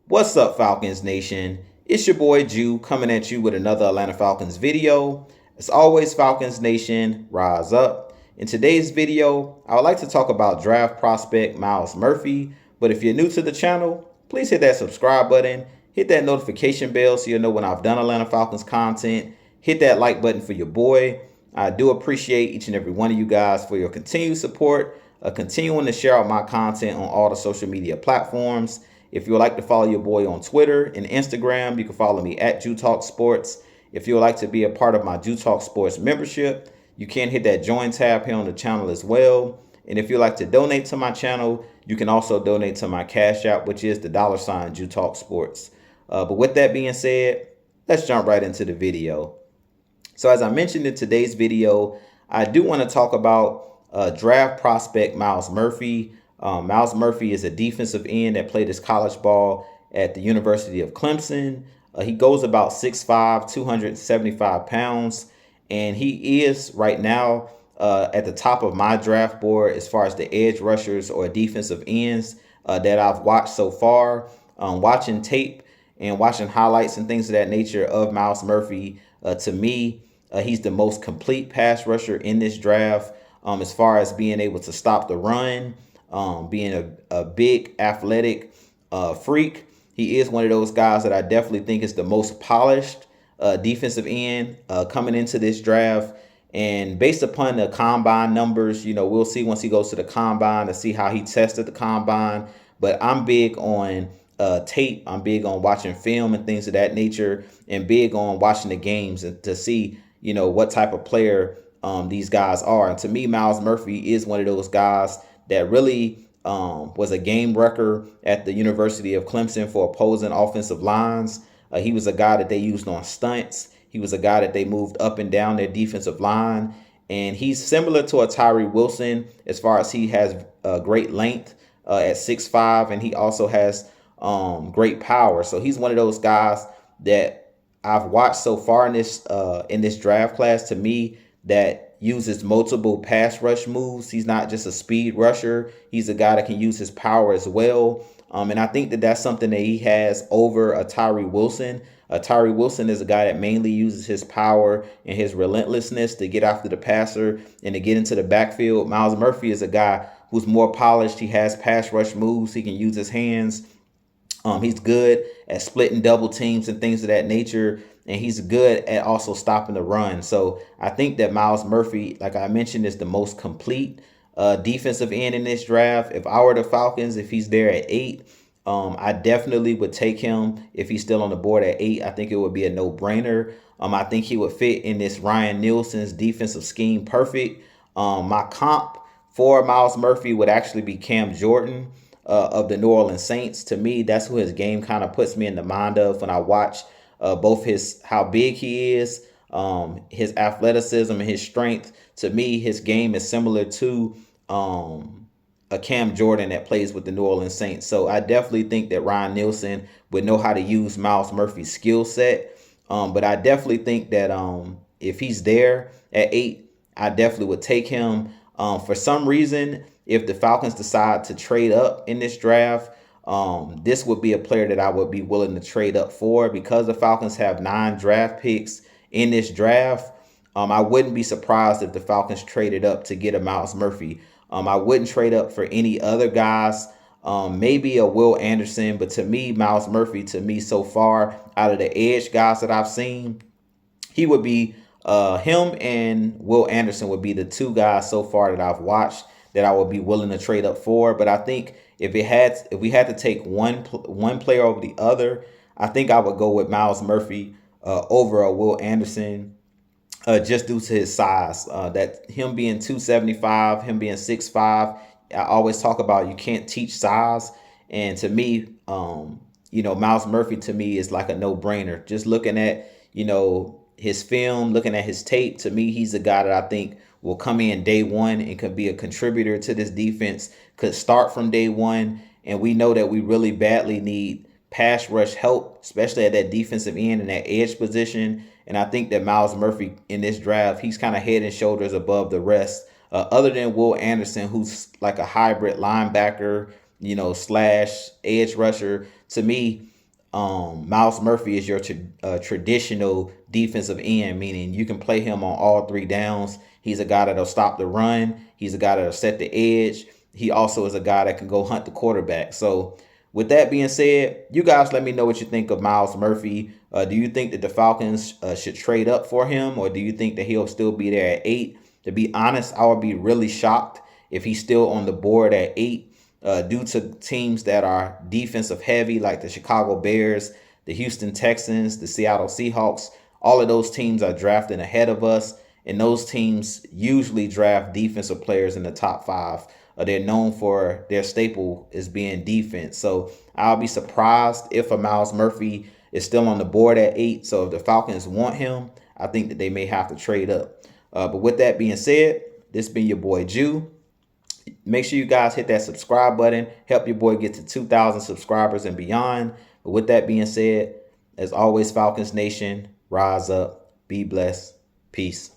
What's up, Falcons Nation? It's your boy Jew coming at you with another Atlanta Falcons video. As always, Falcons Nation, rise up. In today's video, I would like to talk about draft prospect Myles Murphy. But if you're new to the channel, please hit that subscribe button, hit that notification bell so you'll know when I've done Atlanta Falcons content. Hit that like button for your boy. I do appreciate each and every one of you guys for your continued support, continuing to share out my content on all the social media platforms. If you would like to follow your boy on Twitter and Instagram, you can follow me at Jew Talk Sports. If you would like to be a part of my Jew Talk Sports membership, you can hit that join tab here on the channel as well. And if you'd like to donate to my channel, you can also donate to my Cash App, which is the $ Jew Talk Sports. But with that being said, let's jump right into the video. So as I mentioned in today's video, I do want to talk about draft prospect Myles Murphy. Myles Murphy is a defensive end that played his college ball at the University of Clemson. He goes about 6'5", 275 pounds, and he is right now at the top of my draft board as far as the edge rushers or defensive ends that I've watched so far. Watching tape and watching highlights and things of that nature of Myles Murphy, to me, he's the most complete pass rusher in this draft as far as being able to stop the run. Being a big athletic freak. He is one of those guys that I definitely think is the most polished defensive end coming into this draft. And based upon the combine numbers, we'll see once he goes to the combine to see how he tested the combine. But I'm big on tape. I'm big on watching film and things of that nature, and big on watching the games and to see, what type of player these guys are. And to me, Myles Murphy is one of those guys that really was a game wrecker at the University of Clemson for opposing offensive lines. He was a guy that they used on stunts. He was a guy that they moved up and down their defensive line. And he's similar to a Tyree Wilson as far as he has great length at 6'5", and he also has great power. So he's one of those guys that I've watched so far in this draft class, to me, that uses multiple pass rush moves. He's not just a speed rusher. He's a guy that can use his power as well. And I think that that's something that he has over a Tyree Wilson. Tyree Wilson is a guy that mainly uses his power and his relentlessness to get after the passer and to get into the backfield. Myles Murphy is a guy who's more polished. He has pass rush moves. He can use his hands. He's good at splitting double teams and things of that nature. And he's good at also stopping the run. So I think that Myles Murphy, like I mentioned, is the most complete defensive end in this draft. If I were the Falcons, if he's there at 8, I definitely would take him. If he's still on the board at 8, I think it would be a no-brainer. I think he would fit in this Ryan Nielsen's defensive scheme perfect. My comp for Myles Murphy would actually be Cam Jordan of the New Orleans Saints. To me, that's who his game kind of puts me in the mind of when I watch both how big he is, his athleticism and his strength. To me, his game is similar to a Cam Jordan that plays with the New Orleans Saints. So I definitely think that Ryan Nielsen would know how to use Myles Murphy's skill set. But I definitely think that if he's there at 8, I definitely would take him. For some reason, if the Falcons decide to trade up in this draft, this would be a player that I would be willing to trade up for, because the Falcons have 9 draft picks in this draft. I wouldn't be surprised if the Falcons traded up to get a Myles Murphy. I wouldn't trade up for any other guys. Maybe a Will Anderson, but to me, Myles Murphy, to me so far, out of the edge guys that I've seen, he would be him and Will Anderson would be the 2 guys so far that I've watched that I would be willing to trade up for. But I think if we had to take one player over the other, I think I would go with Myles Murphy over a Will Anderson, just due to his size. That him being 275, him being 6'5", I always talk about you can't teach size. And to me, Myles Murphy to me is like a no-brainer. Just looking at, his film, looking at his tape, to me, he's a guy that I think will come in day one and could be a contributor to this defense, could start from day one. And we know that we really badly need pass rush help, especially at that defensive end and that edge position. And I think that Myles Murphy in this draft, he's kind of head and shoulders above the rest, other than Will Anderson, who's like a hybrid linebacker, slash edge rusher. To me, Myles Murphy is your traditional defensive end, meaning you can play him on all three downs. He's a guy that'll stop the run. He's a guy that'll set the edge. He also is a guy that can go hunt the quarterback. So with that being said, you guys let me know what you think of Myles Murphy. Do you think that the Falcons should trade up for him, or do you think that he'll still be there at 8? To be honest, I would be really shocked if he's still on the board at 8. Due to teams that are defensive heavy, like the Chicago Bears, the Houston Texans, the Seattle Seahawks. All of those teams are drafting ahead of us, and those teams usually draft defensive players in the top 5. They're known for their staple as being defense. So I'll be surprised if a Myles Murphy is still on the board at 8. So if the Falcons want him, I think that they may have to trade up. But with that being said, this been your boy Jew. Make sure you guys hit that subscribe button. Help your boy get to 2,000 subscribers and beyond. But with that being said, as always, Falcons Nation, rise up, be blessed, peace.